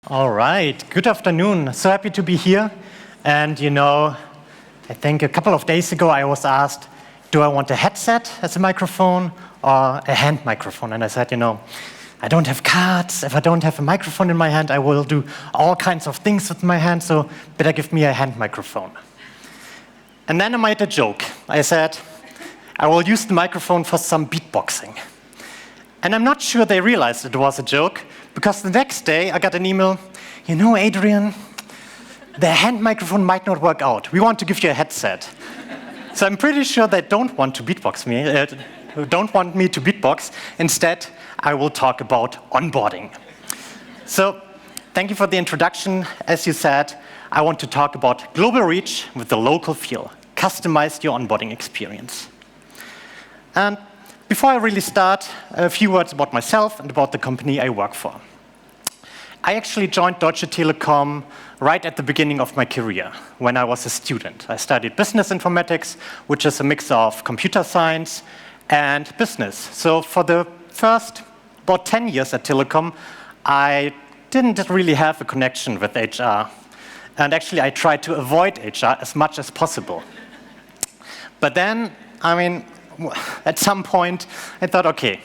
All right, good afternoon. So happy to be here. And I think a couple of days ago I was asked, do I want a headset as a microphone or a hand microphone? And I said, I don't have cards. If I don't have a microphone in my hand, I will do all kinds of things with my hand, so better give me a hand microphone. And then I made a joke. I said, I will use the microphone for some beatboxing. And I'm not sure they realized it was a joke, because the next day I got an email, Adrian, the hand microphone might not work out. We want to give you a headset. So I'm pretty sure they don't want to beatbox me, don't want me to beatbox. Instead, I will talk about onboarding. So thank you for the introduction. As you said, I want to talk about global reach with the local feel. Customize your onboarding experience. And before I really start, a few words about myself and about the company I work for. I actually joined Deutsche Telekom right at the beginning of my career, when I was a student. I studied business informatics, which is a mix of computer science and business. So for the first about 10 years at Telekom, I didn't really have a connection with HR. And actually, I tried to avoid HR as much as possible. But then, at some point, I thought, okay,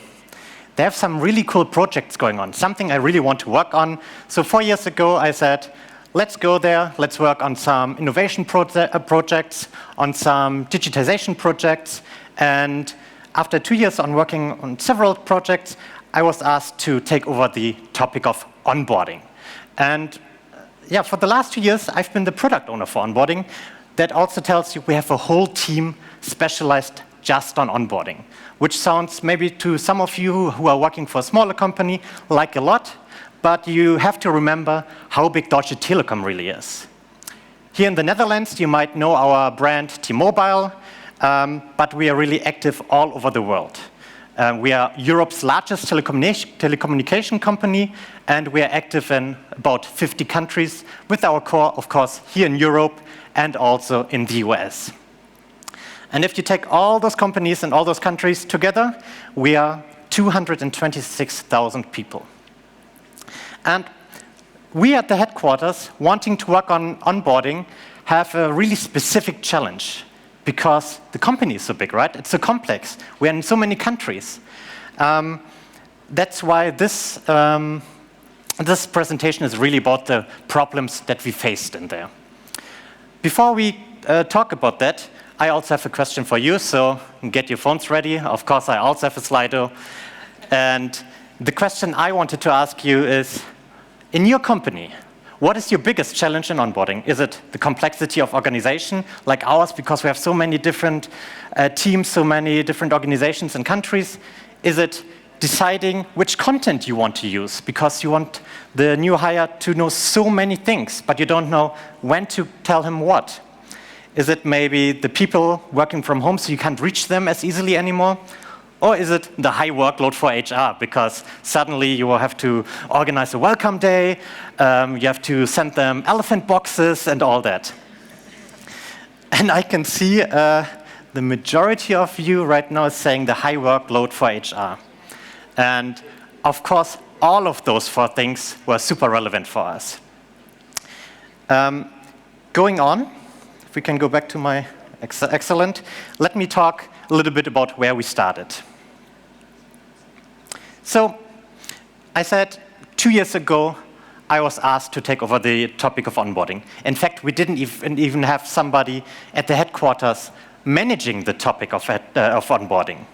they have some really cool projects going on, something I really want to work on. So 4 years ago, I said, let's go there, let's work on some innovation projects, on some digitization projects. And after 2 years on working on several projects, I was asked to take over the topic of onboarding. And for the last 2 years, I've been the product owner for onboarding. That also tells you we have a whole team specialized just on onboarding, which sounds maybe to some of you who are working for a smaller company like a lot, but you have to remember how big Deutsche Telekom really is. Here in the Netherlands, you might know our brand T-Mobile, but we are really active all over the world. We are Europe's largest telecommunication company, and we are active in about 50 countries with our core, of course, here in Europe and also in the US. And if you take all those companies and all those countries together, we are 226,000 people. And we at the headquarters, wanting to work on onboarding, have a really specific challenge. Because the company is so big, right? It's so complex. We're in so many countries. That's why this presentation is really about the problems that we faced in there. Before we talk about that, I also have a question for you, so get your phones ready. Of course, I also have a Slido. And the question I wanted to ask you is, in your company, what is your biggest challenge in onboarding? Is it the complexity of organization, like ours, because we have so many different teams, so many different organizations and countries? Is it deciding which content you want to use, because you want the new hire to know so many things, but you don't know when to tell him what? Is it maybe the people working from home, so you can't reach them as easily anymore? Or is it the high workload for HR, because suddenly you will have to organize a welcome day, you have to send them elephant boxes and all that. And I can see the majority of you right now is saying the high workload for HR. And of course, all of those 4 things were super relevant for us. Going on, if we can go back to my excellent, let me talk a little bit about where we started. So I said 2 years ago, I was asked to take over the topic of onboarding. In fact, we didn't even have somebody at the headquarters managing the topic of onboarding.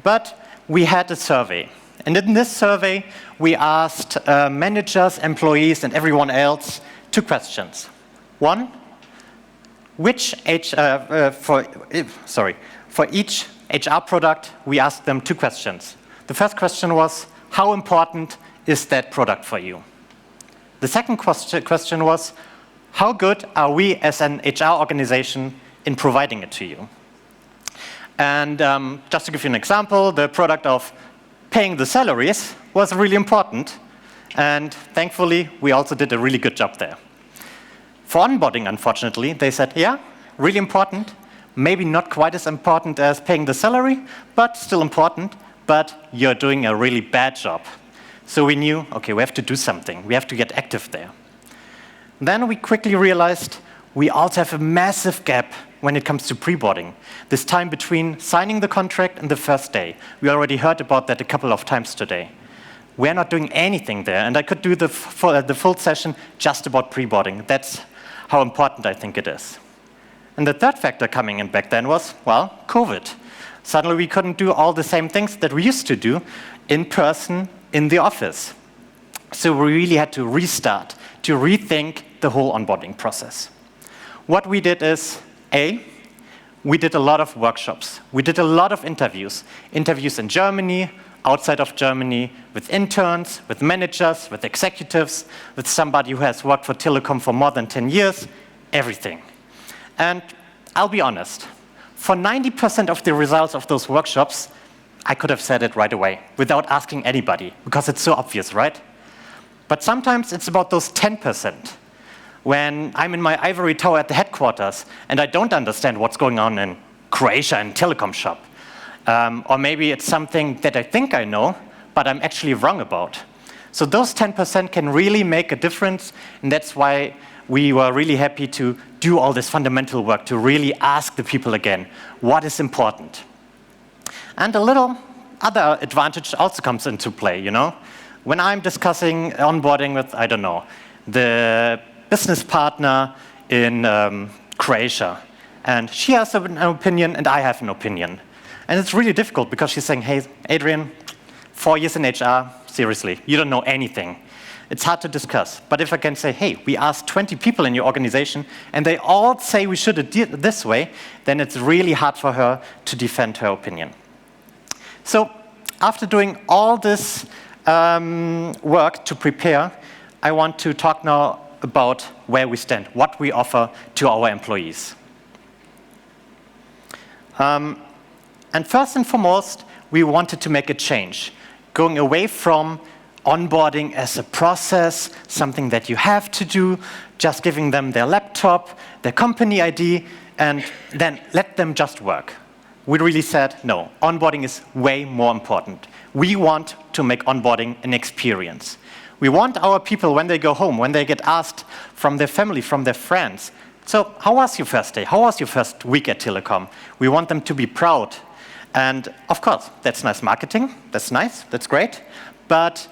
But we had a survey. And in this survey, we asked managers, employees, and everyone else 2 questions. One, for each HR product, we asked them 2 questions. The first question was, how important is that product for you? The second question was, how good are we as an HR organization in providing it to you? And just to give you an example, the product of paying the salaries was really important. And thankfully, we also did a really good job there. For onboarding, unfortunately, they said, yeah, really important. Maybe not quite as important as paying the salary, but still important. But you're doing a really bad job. So we knew, okay, we have to do something. We have to get active there. Then we quickly realized we also have a massive gap when it comes to pre-boarding. This time between signing the contract and the first day. We already heard about that a couple of times today. We're not doing anything there, and I could do the full session just about pre-boarding. That's how important I think it is. And the third factor coming in back then was, well, COVID. Suddenly we couldn't do all the same things that we used to do in person in the office. So we really had to restart, to rethink the whole onboarding process. What we did is, we did a lot of workshops. We did a lot of interviews. Interviews in Germany, outside of Germany, with interns, with managers, with executives, with somebody who has worked for Telekom for more than 10 years, everything. And I'll be honest, for 90% of the results of those workshops, I could have said it right away, without asking anybody, because it's so obvious, right? But sometimes it's about those 10%. When I'm in my ivory tower at the headquarters, and I don't understand what's going on in Croatia and Telekom shop. Or maybe it's something that I think I know, but I'm actually wrong about. So those 10% can really make a difference, and that's why we were really happy to do all this fundamental work, to really ask the people again, what is important? And a little other advantage also comes into play, you know? When I'm discussing onboarding with, I don't know, the business partner in Croatia, and she has an opinion and I have an opinion. And it's really difficult because she's saying, hey, Adrian, 4 years in HR, seriously, you don't know anything. It's hard to discuss. But if I can say, hey, we asked 20 people in your organization and they all say we should do it this way, then it's really hard for her to defend her opinion. So after doing all this work to prepare, I want to talk now about where we stand, what we offer to our employees. And first and foremost, we wanted to make a change, going away from onboarding as a process, something that you have to do, just giving them their laptop, their company ID, and then let them just work. We really said, no, onboarding is way more important. We want to make onboarding an experience. We want our people, when they go home, when they get asked from their family, from their friends, so how was your first day? How was your first week at Telekom? We want them to be proud. And of course, that's nice marketing. That's nice. That's great. But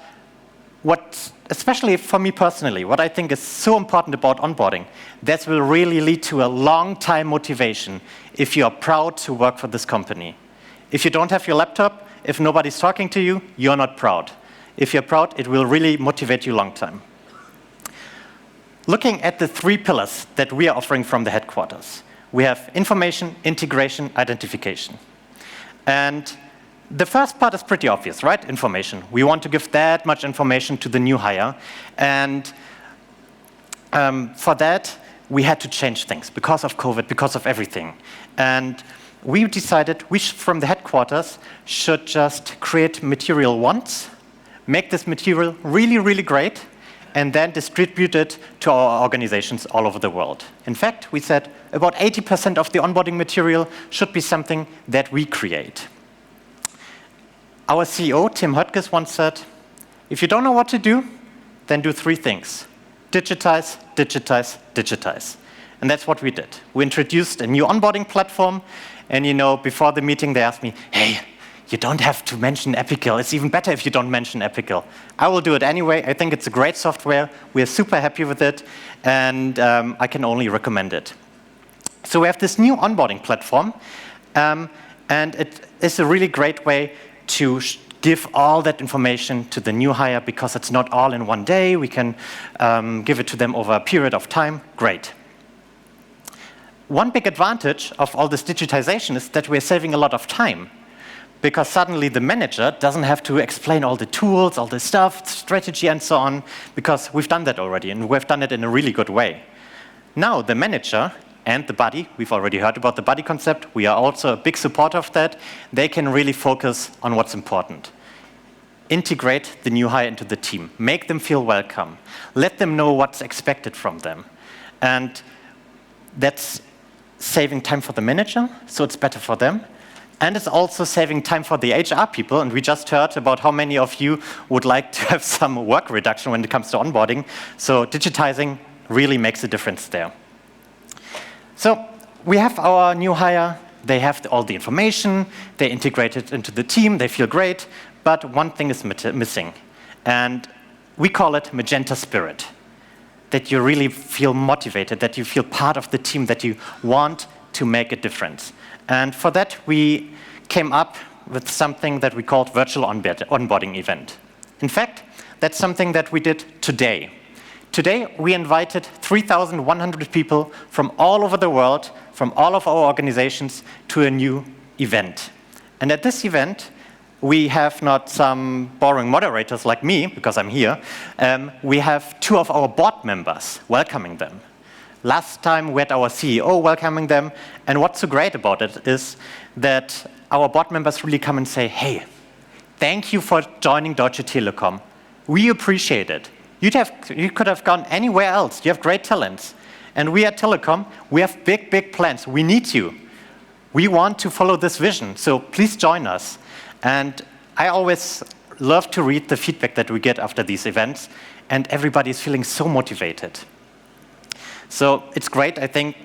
what, especially for me personally, what I think is so important about onboarding, that will really lead to a long-time motivation if you are proud to work for this company. If you don't have your laptop, if nobody's talking to you, you're not proud. If you're proud, it will really motivate you long time. Looking at the 3 pillars that we are offering from the headquarters, we have information, integration, identification. And the first part is pretty obvious, right? Information. We want to give that much information to the new hire. And for that, we had to change things because of COVID, because of everything. And we decided we, from the headquarters, should just create material once, make this material really, really great, and then distribute it to our organizations all over the world. In fact, we said about 80% of the onboarding material should be something that we create. Our CEO, Tim Höttges, once said, if you don't know what to do, then do 3 things. Digitize, digitize, digitize. And that's what we did. We introduced a new onboarding platform, and you know, before the meeting, they asked me, hey, you don't have to mention Epical. It's even better if you don't mention Epical. I will do it anyway. I think it's a great software. We are super happy with it, and I can only recommend it. So we have this new onboarding platform, and it is a really great way to give all that information to the new hire because it's not all in one day. We can give it to them over a period of time. Great. One big advantage of all this digitization is that we're saving a lot of time, because suddenly the manager doesn't have to explain all the tools, all the stuff, strategy, and so on, because we've done that already, and we've done it in a really good way. Now the manager and the buddy, we've already heard about the buddy concept, we are also a big supporter of that, they can really focus on what's important. Integrate the new hire into the team, make them feel welcome, let them know what's expected from them. And that's saving time for the manager, so it's better for them. And it's also saving time for the HR people. And we just heard about how many of you would like to have some work reduction when it comes to onboarding. So digitizing really makes a difference there. So we have our new hire. They have all the information. They integrate it into the team. They feel great. But one thing is missing. And we call it magenta spirit. That you really feel motivated, that you feel part of the team, that you want to make a difference. And for that, we came up with something that we called virtual onboarding event. In fact, that's something that we did today. Today, we invited 3,100 people from all over the world, from all of our organizations, to a new event. And at this event, we have not some boring moderators like me, because I'm here. We have 2 of our board members welcoming them. Last time we had our CEO welcoming them, and what's so great about it is that our board members really come and say, hey, thank you for joining Deutsche Telekom. We appreciate it. You could have gone anywhere else. You have great talents. And we at Telekom, we have big, big plans. We need you. We want to follow this vision, so please join us. And I always love to read the feedback that we get after these events, and everybody's feeling so motivated. So it's great, I think,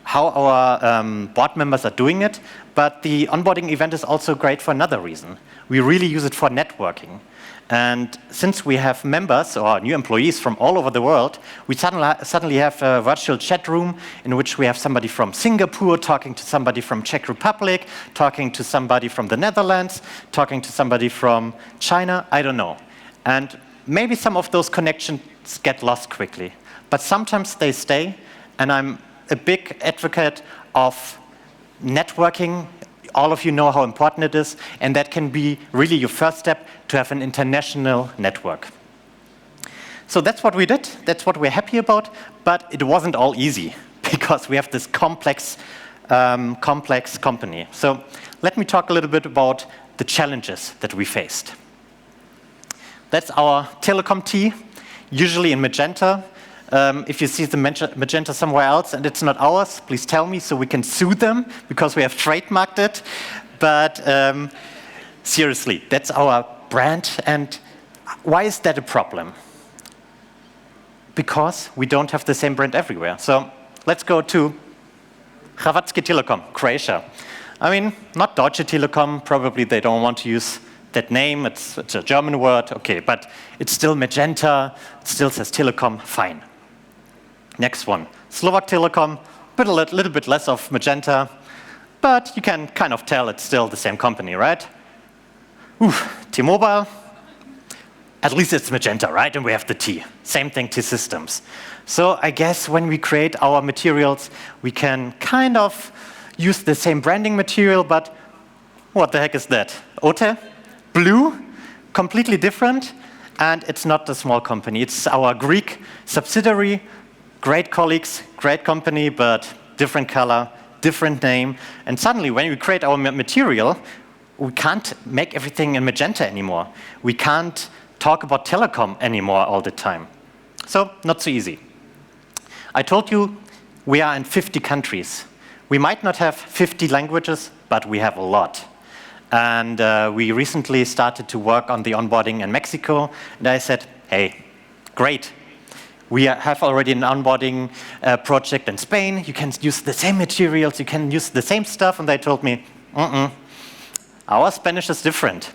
how our board members are doing it, but the onboarding event is also great for another reason. We really use it for networking. And since we have members or new employees from all over the world, we suddenly have a virtual chat room in which we have somebody from Singapore talking to somebody from Czech Republic, talking to somebody from the Netherlands, talking to somebody from China, I don't know. And maybe some of those connections get lost quickly. But sometimes they stay, and I'm a big advocate of networking. All of you know how important it is, and that can be really your first step to have an international network. So that's what we did. That's what we're happy about, but it wasn't all easy because we have this complex company. So let me talk a little bit about the challenges that we faced. That's our telecom T, usually in magenta. If you see the magenta somewhere else and it's not ours, please tell me so we can sue them because we have trademarked it. But seriously, that's our brand. And why is that a problem? Because we don't have the same brand everywhere. So let's go to Hrvatski Telekom, Croatia. I mean, not Deutsche Telekom, probably they don't want to use that name. It's a German word, okay, but it's still magenta, it still says Telekom, fine. Next one, Slovak Telekom, but a little bit less of magenta, but you can kind of tell it's still the same company, right? T-Mobile, at least it's magenta, right? And we have the T. Same thing, T-Systems. So I guess when we create our materials, we can kind of use the same branding material, but what the heck is that? Ote? Blue? Completely different. And it's not a small company. It's our Greek subsidiary. Great colleagues, great company, but different color, different name. And suddenly, when we create our material, we can't make everything in magenta anymore. We can't talk about telecom anymore all the time. So, not so easy. I told you we are in 50 countries. We might not have 50 languages, but we have a lot. And we recently started to work on the onboarding in Mexico. And I said, hey, great. We have already an onboarding project in Spain. You can use the same materials. You can use the same stuff. And they told me, our Spanish is different.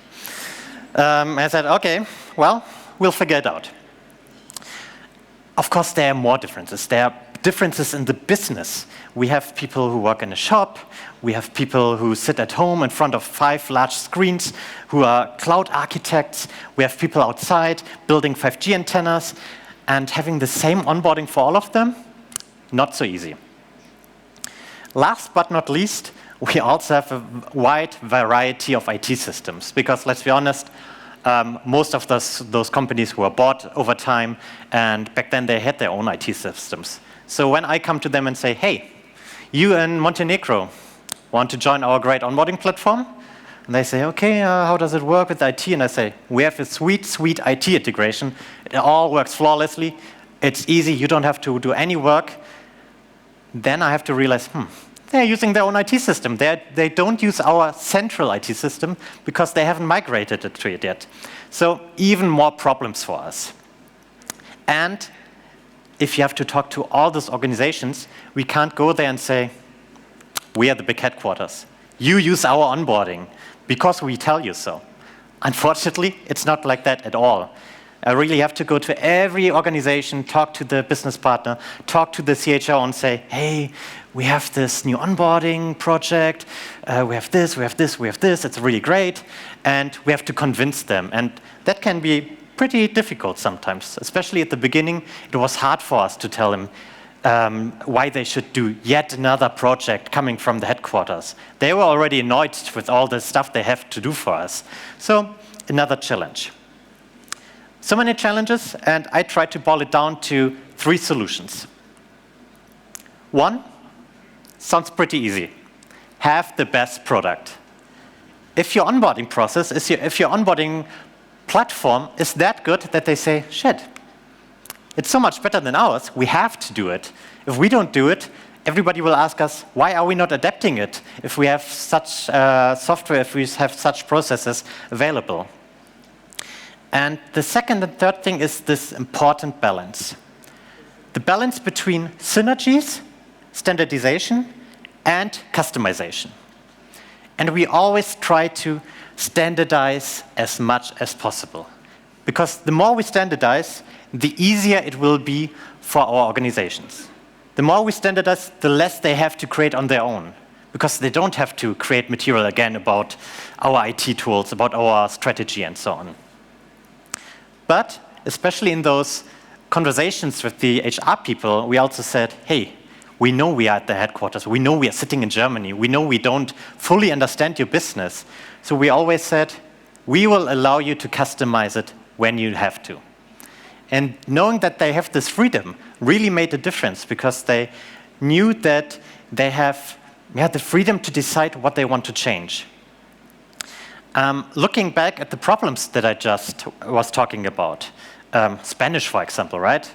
I said, okay, well, we'll figure it out. Of course, there are more differences. There are differences in the business. We have people who work in a shop. We have people who sit at home in front of 5 large screens who are cloud architects. We have people outside building 5G antennas. And having the same onboarding for all of them, not so easy. Last but not least, we also have a wide variety of IT systems. Because let's be honest, most of those companies were bought over time, and back then they had their own IT systems. So when I come to them and say, hey, you in Montenegro want to join our great onboarding platform? And they say, okay, how does it work with IT? And I say, we have a sweet IT integration. It all works flawlessly. It's easy. You don't have to do any work. Then I have to realize, they're using their own IT system. They don't use our central IT system because they haven't migrated it to it yet. So even more problems for us. And if you have to talk to all those organizations, we can't go there and say, we are the big headquarters. You use our onboarding because we tell you so. Unfortunately, it's not like that at all. I really have to go to every organization, talk to the business partner, talk to the CHO and say, hey, we have this new onboarding project, we have this, we have this, we have this, it's really great, and we have to convince them. And that can be pretty difficult sometimes, especially at the beginning. It was hard for us to tell them why they should do yet another project coming from the headquarters. They were already annoyed with all the stuff they have to do for us. So another challenge. So many challenges, and I tried to boil it down to 3 solutions. 1, sounds pretty easy. Have the best product. If your onboarding process, if your onboarding platform is that good that they say, shit, it's so much better than ours, we have to do it. If we don't do it, everybody will ask us, why are we not adapting it if we have such software, if we have such processes available? And the second and third thing is this important balance. The balance between synergies, standardization, and customization. And we always try to standardize as much as possible. Because the more we standardize, the easier it will be for our organizations. The more we standardize, the less they have to create on their own. Because they don't have to create material again about our IT tools, about our strategy, and so on. But especially in those conversations with the HR people, we also said, hey, we know we are at the headquarters. We know we are sitting in Germany. We know we don't fully understand your business. So we always said, we will allow you to customize it when you have to. And knowing that they have this freedom really made a difference because they knew that they have the freedom to decide what they want to change. Looking back at the problems that I just was talking about, Spanish, for example, right?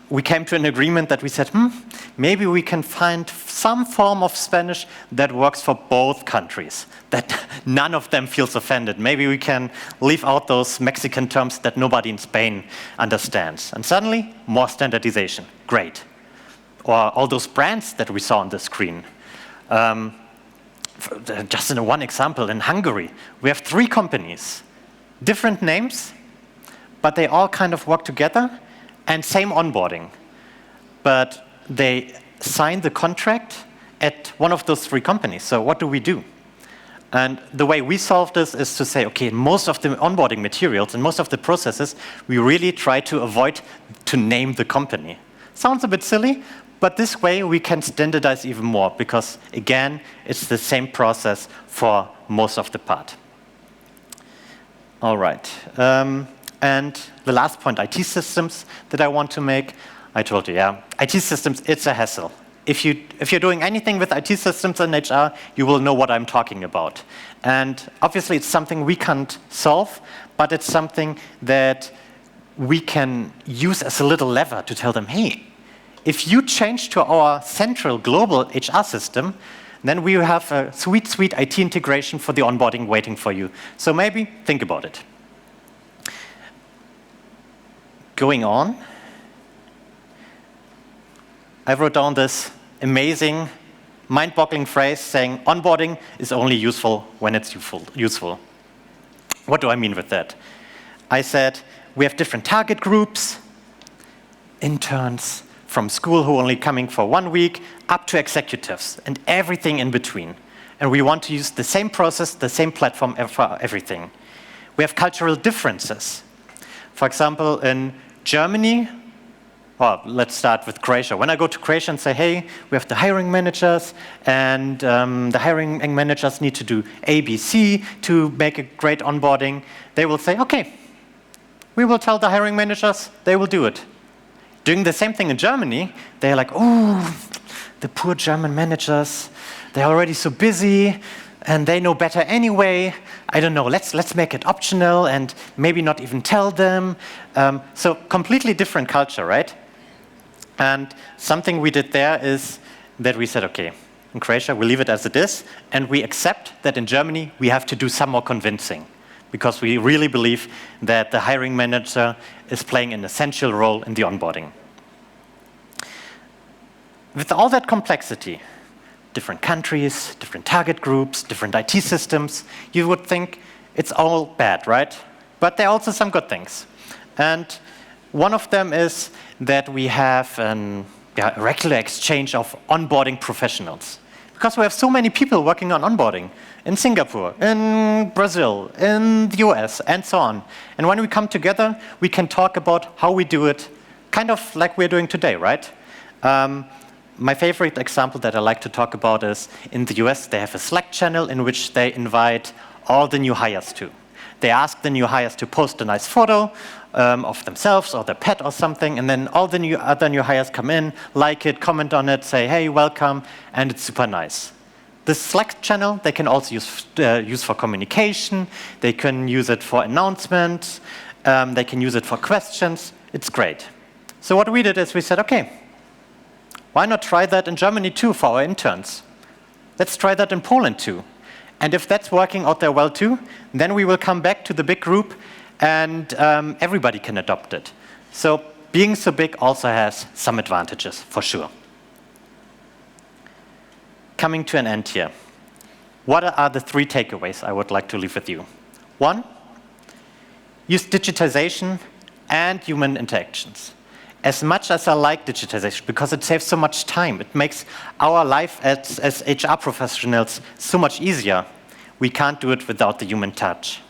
We came to an agreement that we said, maybe we can find some form of Spanish that works for both countries, that none of them feels offended. Maybe we can leave out those Mexican terms that nobody in Spain understands. And suddenly, more standardization. Great. Or all those brands that we saw on the screen. Just in one example, in Hungary, we have 3 companies, different names, but they all kind of work together and same onboarding. But they sign the contract at one of those 3 companies. So what do we do? And the way we solve this is to say, okay, most of the onboarding materials and most of the processes, we really try to avoid to name the company. Sounds a bit silly, but this way we can standardize even more because, again, it's the same process for most of the part. All right. And the last point, IT systems that I want to make. I told you, IT systems, it's a hassle. If you're doing anything with IT systems in HR, you will know what I'm talking about. And obviously, it's something we can't solve, but it's something that we can use as a little lever to tell them, hey, if you change to our central global HR system, then we will have a sweet, sweet IT integration for the onboarding waiting for you. So maybe think about it. Going on, I wrote down this amazing, mind-boggling phrase saying onboarding is only useful when it's useful. What do I mean with that? I said we have different target groups, interns from school who are only coming for 1 week, up to executives, and everything in between. And we want to use the same process, the same platform for everything. We have cultural differences. For example, in Germany, well, let's start with Croatia. When I go to Croatia and say, hey, we have the hiring managers, and the hiring managers need to do A, B, C to make a great onboarding, they will say, okay, we will tell the hiring managers, they will do it. Doing the same thing in Germany, they're like, oh, the poor German managers, they're already so busy, and they know better anyway. I don't know, let's make it optional and maybe not even tell them. So completely different culture, right? And something we did there is that we said, okay, in Croatia, we leave it as it is, and we accept that in Germany, we have to do some more convincing, because we really believe that the hiring manager is playing an essential role in the onboarding. With all that complexity, different countries, different target groups, different IT systems, you would think it's all bad, right? But there are also some good things. And one of them is that we have a regular exchange of onboarding professionals. Because we have so many people working on onboarding in Singapore, in Brazil, in the US, and so on. And when we come together, we can talk about how we do it, kind of like we're doing today, right? My favorite example that I like to talk about is in the US, they have a Slack channel in which they invite all the new hires to. They ask the new hires to post a nice photo of themselves or their pet or something, and then all the other new hires come in, like it, comment on it, say, hey, welcome, and it's super nice. This Slack channel, they can also use for communication, they can use it for announcements, they can use it for questions. It's great. So what we did is we said, okay, why not try that in Germany too for our interns? Let's try that in Poland too. And if that's working out there well too, then we will come back to the big group and everybody can adopt it. So being so big also has some advantages, for sure. Coming to an end here. What are the 3 takeaways I would like to leave with you? 1, use digitization and human interactions. As much as I like digitization, because it saves so much time, it makes our life as HR professionals so much easier, we can't do it without the human touch.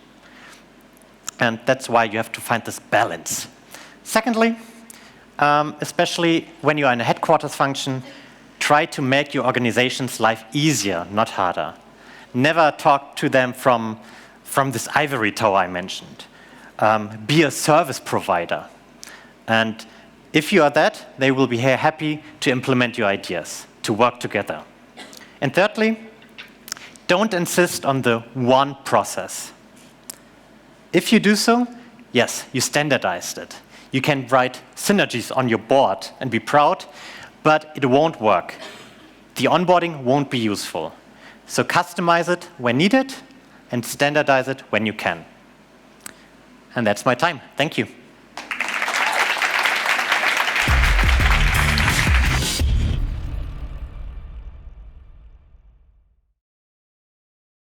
And that's why you have to find this balance. Secondly, especially when you are in a headquarters function, try to make your organization's life easier, not harder. Never talk to them from this ivory tower I mentioned. Be a service provider. And if you are that, they will be happy to implement your ideas, to work together. And thirdly, don't insist on the one process. If you do so, yes, you standardized it. You can write synergies on your board and be proud, but it won't work. The onboarding won't be useful. So customize it when needed and standardize it when you can. And that's my time. Thank you.